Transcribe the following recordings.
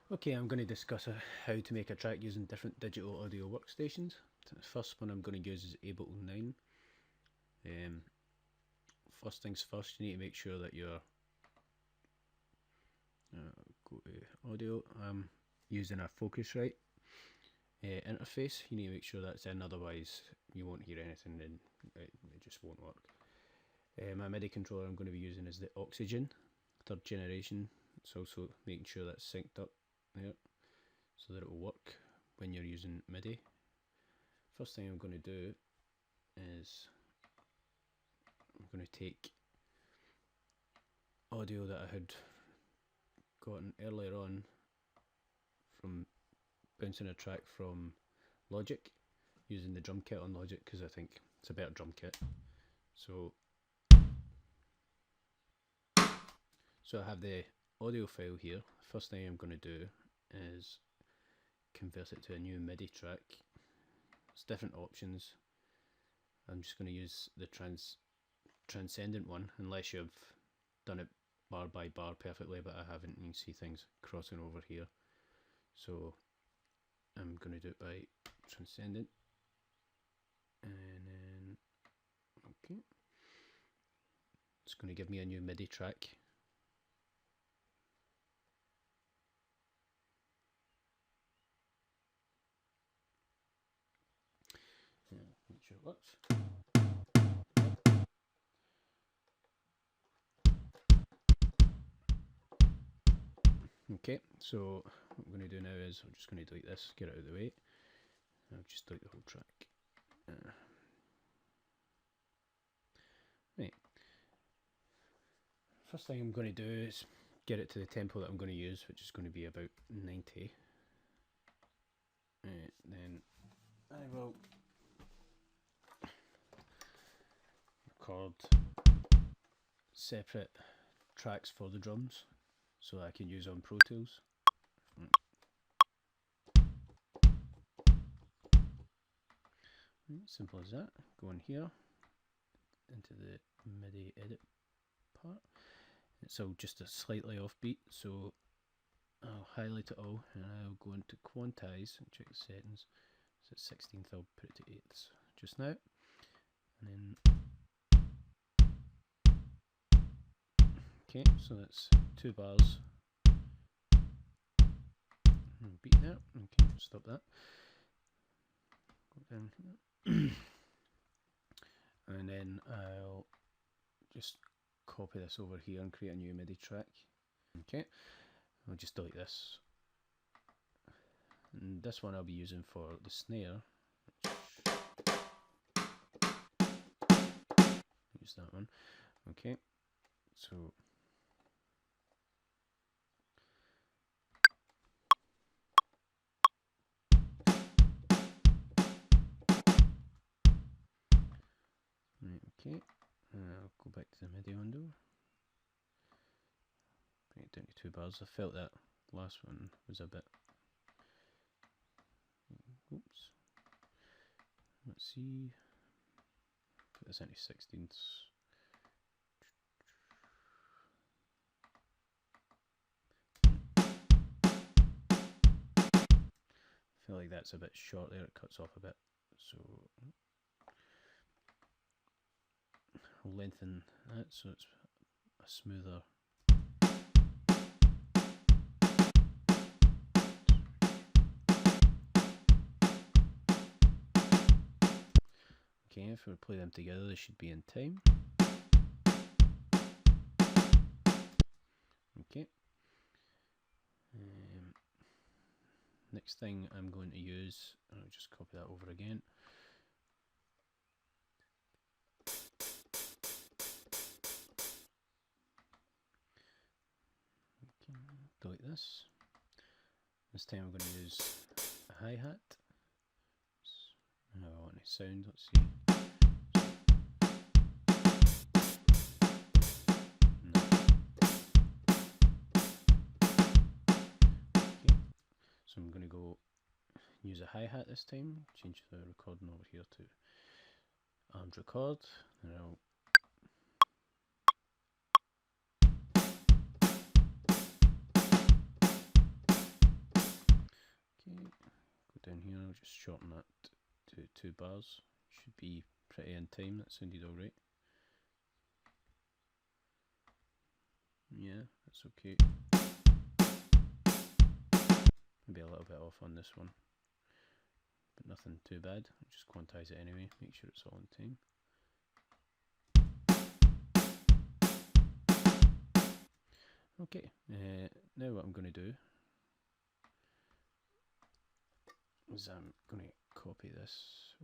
Okay, I'm going to discuss how to make a track using different digital audio workstations. The first one I'm going to use is Ableton 9. Um, First things first, you need to make sure that your go to audio. I'm using a Focusrite interface. You need to make sure that's in, otherwise you won't hear anything and it just won't work. My MIDI controller I'm going to be using is the Oxygen 3rd generation. It's also making sure that's synced up there so that it will work when you're using MIDI. First thing I'm going to do is I'm going to take audio that I had gotten earlier on from bouncing a track from Logic, using the drum kit on Logic because I think it's a better drum kit. So I have the audio file here. First thing I'm going to do is convert it to a new MIDI track. There's different options. I'm just going to use the transcendent one, unless you've done it bar by bar perfectly, but I haven't. You can see things crossing over here. So I'm going to do it by transcendent, and then okay, it's going to give me a new MIDI track. Yeah, make sure it works. Okay, so what I'm going to do now is I'm just going to delete this, get it out of the way. I'll just delete the whole track. Right. First thing I'm going to do is get it to the tempo that I'm going to use, which is going to be about 90. Then I will record separate tracks for the drums so I can use on Pro Tools. Simple as that. Go in here into the MIDI edit part. It's all just a slightly offbeat, so I'll highlight it all and I'll go into quantize and check the settings. So it's 16th, I'll put it to 8ths just now. And then okay, so that's 2 bars. Beat that. Okay, stop that. Go down here. And then I'll just copy this over here and create a new MIDI track. Okay, I'll just delete this. And this one I'll be using for the snare. Use that one. Okay, so right, okay, I'll go back to the MIDI window. Bring it down to 2 bars. I felt that last one was a bit. Oops. Let's see. Put this into 16ths. I feel like that's a bit short there, it cuts off a bit. So I'll lengthen that so it's a smoother. Okay, if we play them together, they should be in time. Okay. Next thing I'm going to use, I'll just copy that over again. Okay, delete this. This time I'm going to use a hi-hat. Now I want a sound, let's see. No. Okay, so I'm going to go use a hi-hat this time, change the recording over here to armed record, and I'll just shorten that to 2 bars. Should be pretty in time. That sounded alright. Yeah, that's okay. Maybe a little bit off on this one, but nothing too bad. I'll just quantize it anyway, make sure it's all in time. Okay, now what I'm going to do is I'm going to copy this.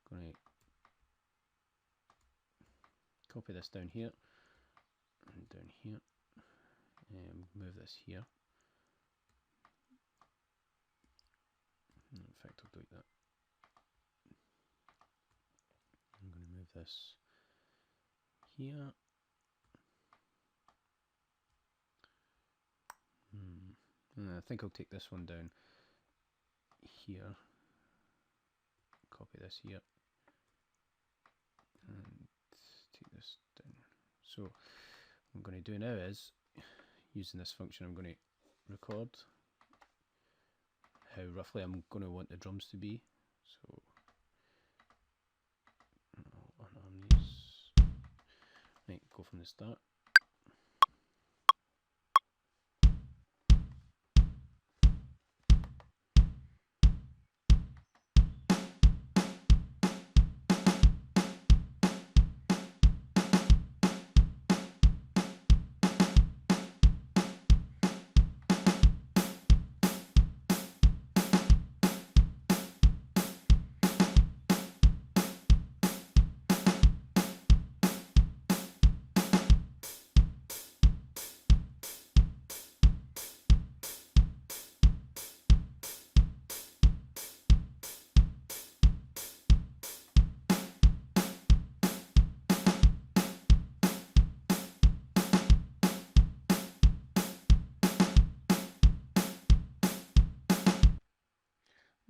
Going to copy this down here and down here, and move this here. In fact, I'll delete that. I'm going to move this here. I think I'll take this one down here, copy this here, and take this down. So what I'm going to do now is, using this function, I'm going to record how roughly I'm going to want the drums to be. So I'll unarm these. Right, go from the start.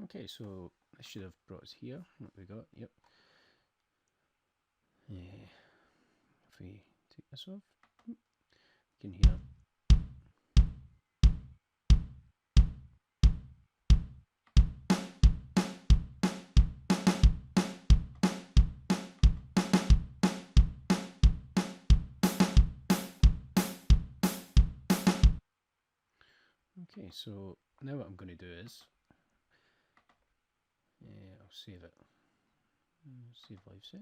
Okay, so this should have brought us here. What we got? Yep. If we take this off, we can hear. Okay, so now what I'm going to do is, I'll save it. Save live set.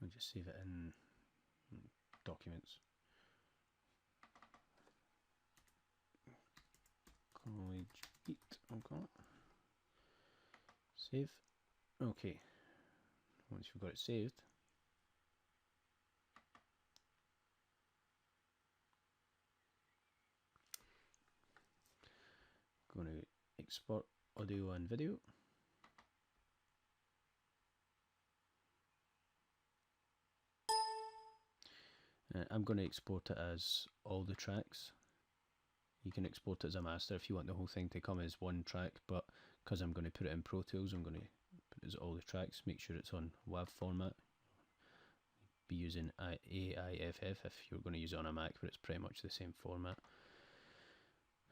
I'll just save it in documents. College Beat, I'll call it. Save. Okay. Once you've got it saved, going to export audio and video. I'm going to export it as all the tracks. You can export it as a master if you want the whole thing to come as one track, but because I'm going to put it in Pro Tools, I'm going to put it as all the tracks. Make sure it's on WAV format. Be using AIFF if you're going to use it on a Mac, but it's pretty much the same format.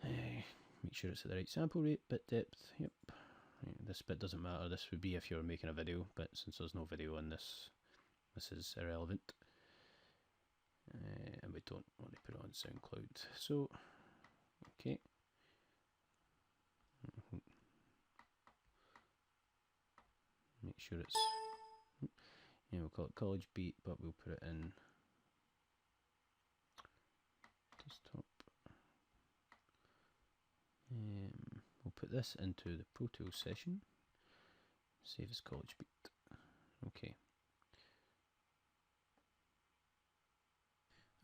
Make sure it's at the right sample rate, bit depth. Yep. This bit doesn't matter. This would be if you're making a video, but since there's no video in this, this is irrelevant. And we don't want to put it on SoundCloud. So, okay. Make sure it's, yeah, we'll call it College Beat, but we'll put it in desktop. We'll put this into the Pro Tools session. Save as College Beat. Okay.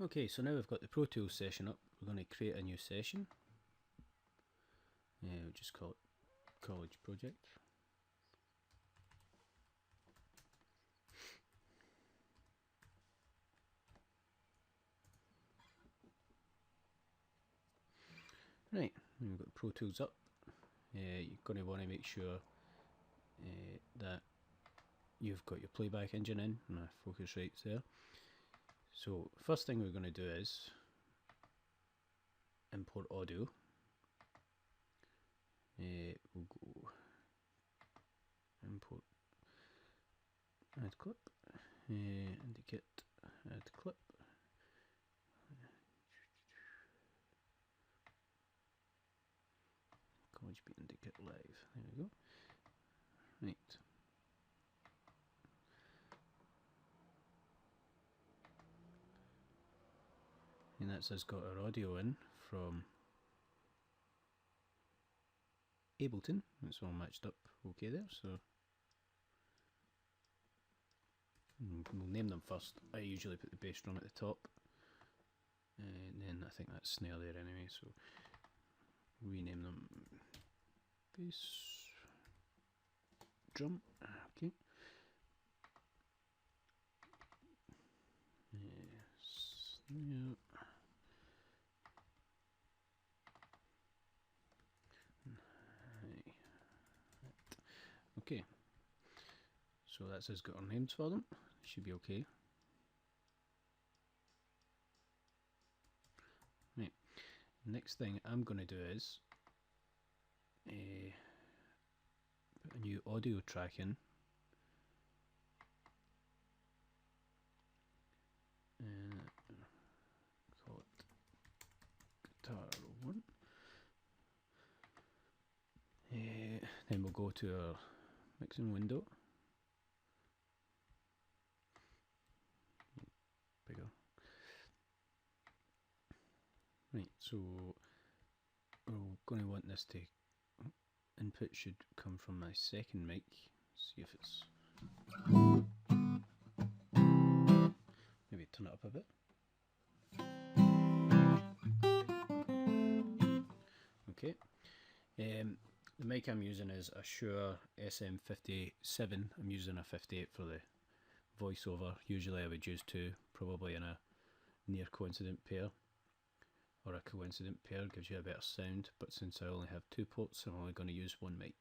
Okay, so now we've got the Pro Tools session up. We're going to create a new session. We'll just call it College Project. Right, we've got Pro Tools up. You're going to want to make sure that you've got your playback engine in, and Focusrite's there. So first thing we're going to do is import audio. We'll go import, add clip, indicate, add clip. College Beat Indicate Live. There we go. Right. And that's us got our audio in from Ableton. It's all matched up okay there, so we'll name them first. I usually put the bass drum at the top, and then I think that's snare there anyway, so rename them bass drum. Okay. Snare. Okay, so that's us got our names for them. Should be okay. Right. Next thing I'm going to do is put a new audio track in. Call it Guitar 1. Then we'll go to our mixing window. Bigger. Right, so we're going to want this to input should come from my second mic. See if it's maybe turn it up a bit. Okay. The mic I'm using is a Shure SM57. I'm using a 58 for the voiceover. Usually I would use two, probably in a near coincident pair, or a coincident pair gives you a better sound, but since I only have 2 ports, I'm only going to use one mic.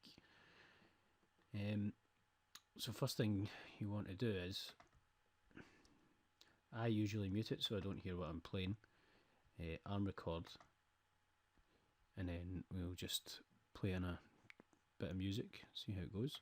So first thing you want to do is, I usually mute it so I don't hear what I'm playing, arm record, and then we'll just play in a bit of music, see how it goes.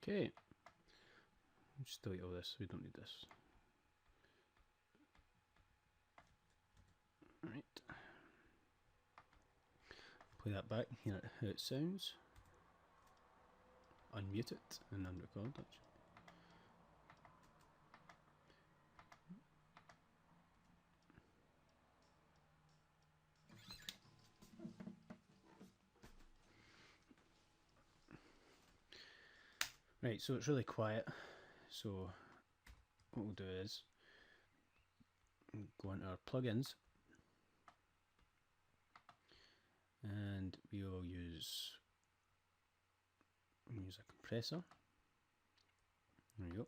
Okay, just delete all this, we don't need this. Right, play that back, hear how it sounds. Unmute it and unrecord actually. Right, so it's really quiet, so what we'll do is go into our plugins and we will use a compressor. There we go,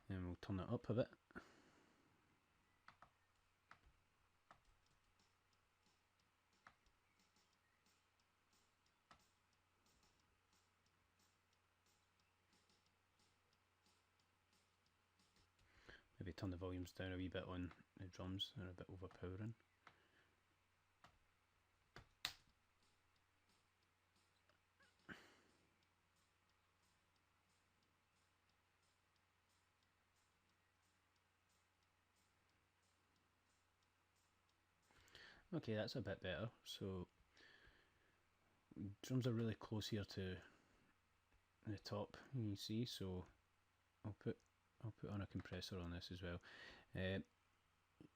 and we'll turn it up a bit. Maybe turn the volumes down a wee bit on the drums, they're a bit overpowering. Okay, that's a bit better. So drums are really close here to the top, you see, so I'll put on a compressor on this as well.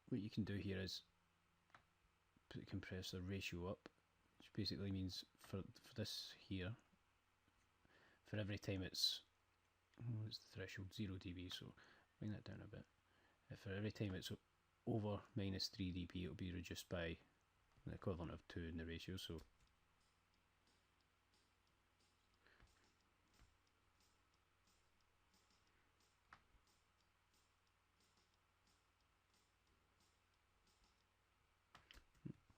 What you can do here is put the compressor ratio up, which basically means for this here, for every time it's, what's the threshold, 0 dB, so bring that down a bit. For every time it's over minus 3 dB, it'll be reduced by the equivalent of 2 in the ratio. So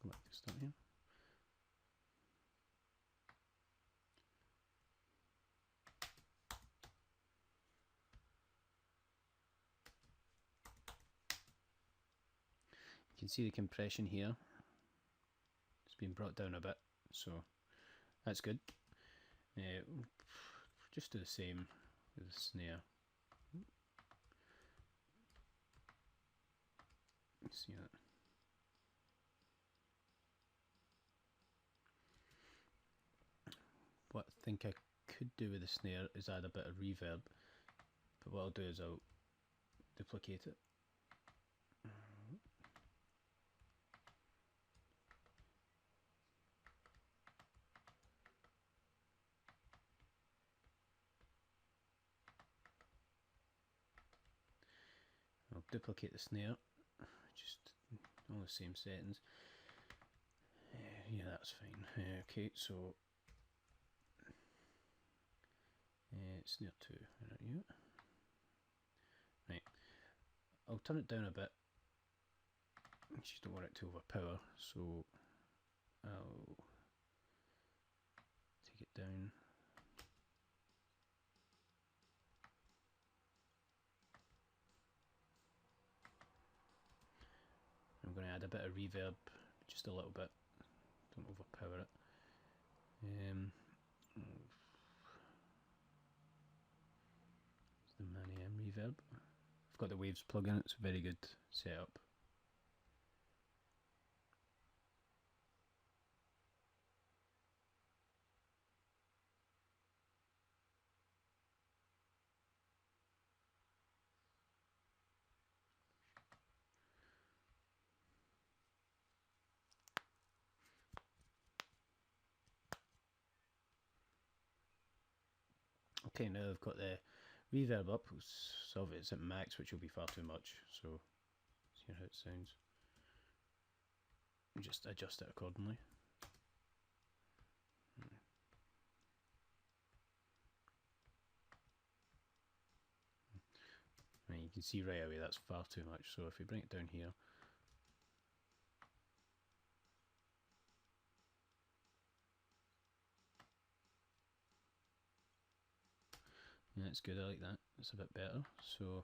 go back to start here. You can see the compression here. It's been brought down a bit, so that's good. Just do the same with the snare. See that? What I think I could do with the snare is add a bit of reverb, but what I'll do is I'll duplicate it. I'll duplicate the snare, just all the same settings. Yeah, that's fine. Okay, so snare 2, right, I'll turn it down a bit. I just don't want it to overpower, so I'll take it down. I'm going to add a bit of reverb, just a little bit, don't overpower it. The Mani M reverb. I've got the Waves plugin, it's a very good setup. Okay, now I've got the reverb up, so it's at max, which will be far too much, so see how it sounds. Just adjust it accordingly. And you can see right away that's far too much, so if we bring it down here, yeah, that's good, I like that, it's a bit better. So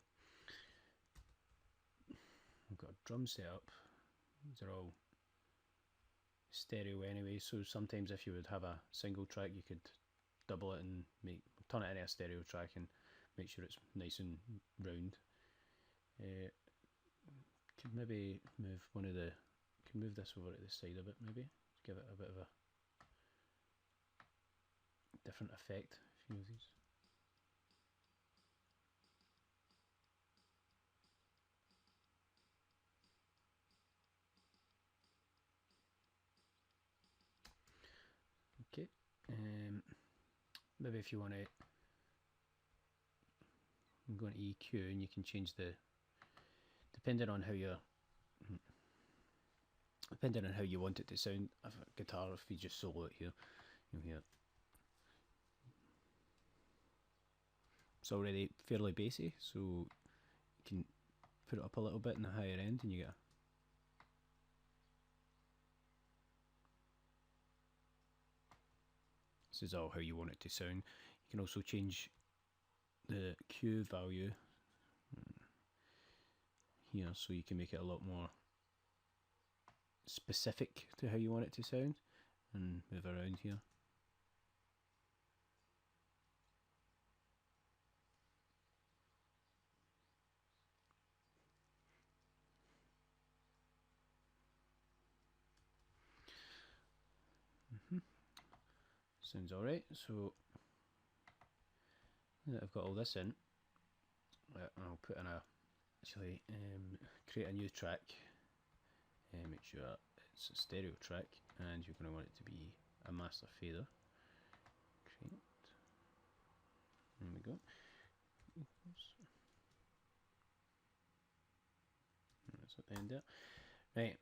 I've got a drum setup, these are all stereo anyway, so sometimes if you would have a single track you could double it and turn it into a stereo track and make sure it's nice and round. Could maybe move move this over to the side a bit, maybe give it a bit of a different effect. A few of these. Okay, maybe if you want to go into EQ and you can change the, depending on how you want it to sound. If a guitar, if you just solo it here, you'll hear it's already fairly bassy, so you can put it up a little bit in the higher end and you get this is all how you want it to sound. You can also change the Q value here, so you can make it a lot more specific to how you want it to sound and move around here. Sounds alright. So now that I've got all this in, I'll put in create a new track, make sure it's a stereo track, and you're going to want it to be a master fader. Create. There we go. That's at the end there. Right.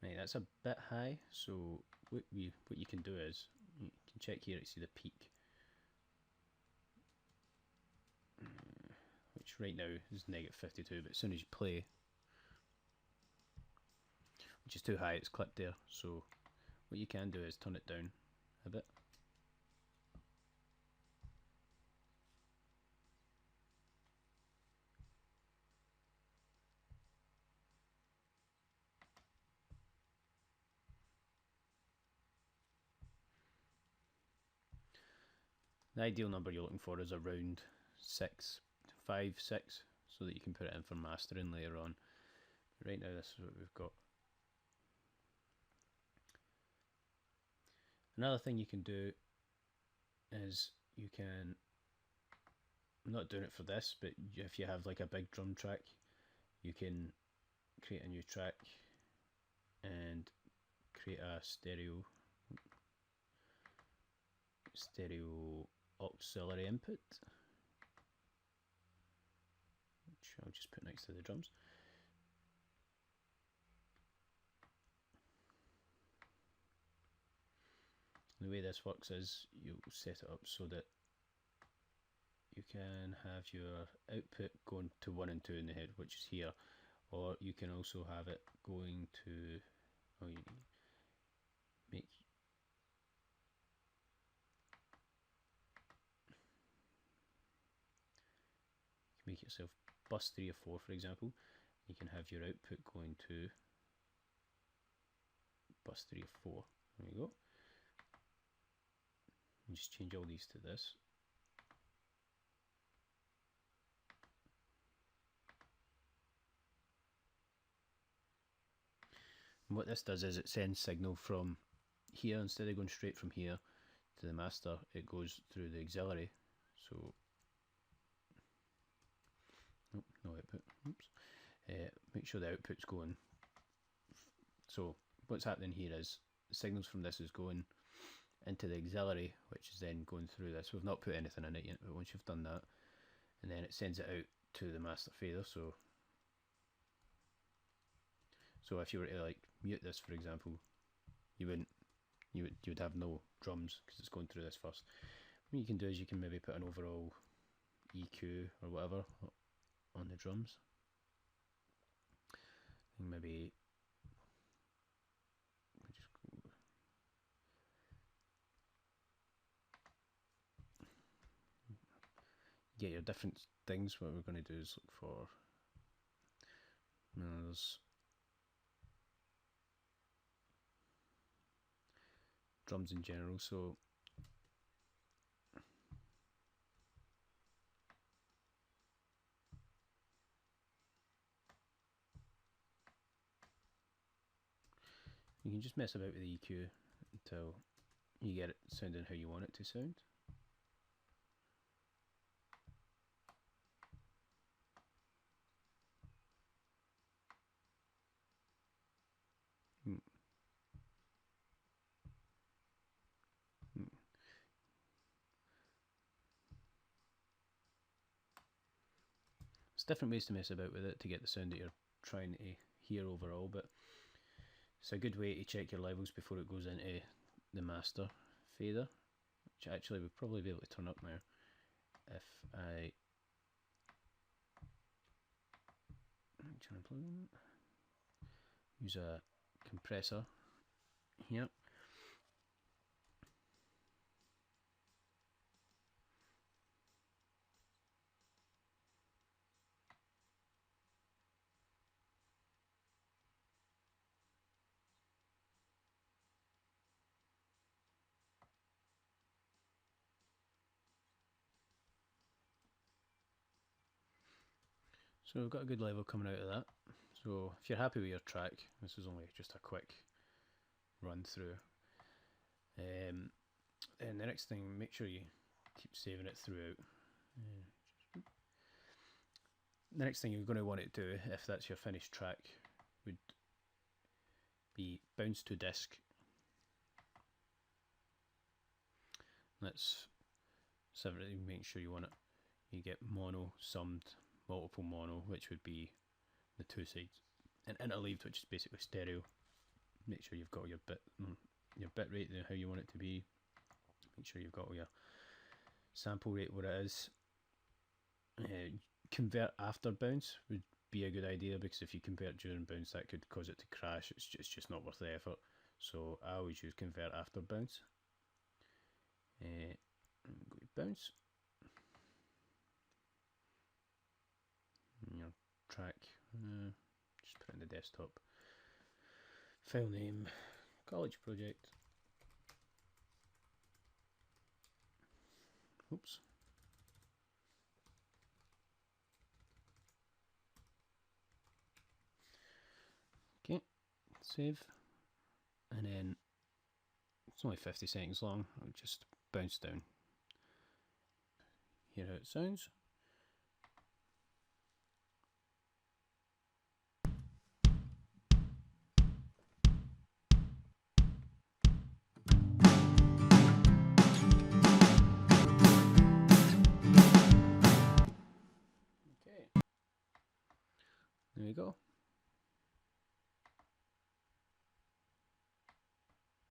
Right, that's a bit high, so what you can do is, you can check here to see the peak, which right now is -52, but as soon as you play, which is too high, it's clipped there, so what you can do is turn it down a bit. The ideal number you're looking for is around 6, 5, 6, so that you can put it in for mastering later on. But right now this is what we've got. Another thing you can do is you can, I'm not doing it for this, but if you have like a big drum track, you can create a new track and create a stereo auxiliary input, which I'll just put next to the drums. The way this works is you'll set it up so that you can have your output going to 1 and 2 in the head, which is here, or you can also have it going to, oh, you make yourself bus 3 or 4, for example. You can have your output going to bus 3 or 4. There we go. And just change all these to this. And what this does is it sends signal from here, instead of going straight from here to the master, it goes through the auxiliary. So, oh, no output. Oops. Make sure the output's going. So what's happening here is the signals from this is going into the auxiliary, which is then going through this. We've not put anything in it yet, but once you've done that, and then it sends it out to the master fader. So if you were to like mute this, for example, you would have no drums because it's going through this first. What you can do is you can maybe put an overall EQ or whatever on the drums, and maybe get your different things. What we're going to do is look for, there's drums in general, so you can just mess about with the EQ until you get it sounding how you want it to sound. There's different ways to mess about with it to get the sound that you're trying to hear overall, but it's a good way to check your levels before it goes into the master fader, which actually we'll probably be able to turn up now if I use a compressor here. So we've got a good level coming out of that. So if you're happy with your track, this is only just a quick run through. And the next thing, make sure you keep saving it throughout. The next thing you're going to want to do, if that's your finished track, would be bounce to disk. Let's separately make sure you want it. You get mono, summed, multiple mono, which would be the two sides, and interleaved, which is basically stereo. Make sure you've got your bit rate how you want it to be. Make sure you've got all your sample rate what it is. Convert after bounce would be a good idea, because if you convert during bounce, that could cause it to crash. It's just not worth the effort. So I always use convert after bounce. Go to bounce. And your track, just put it in the desktop. File name, college project. Oops. Okay, save, and then it's only 50 seconds long. I'll just bounce down. Hear how it sounds. Okay, there we go.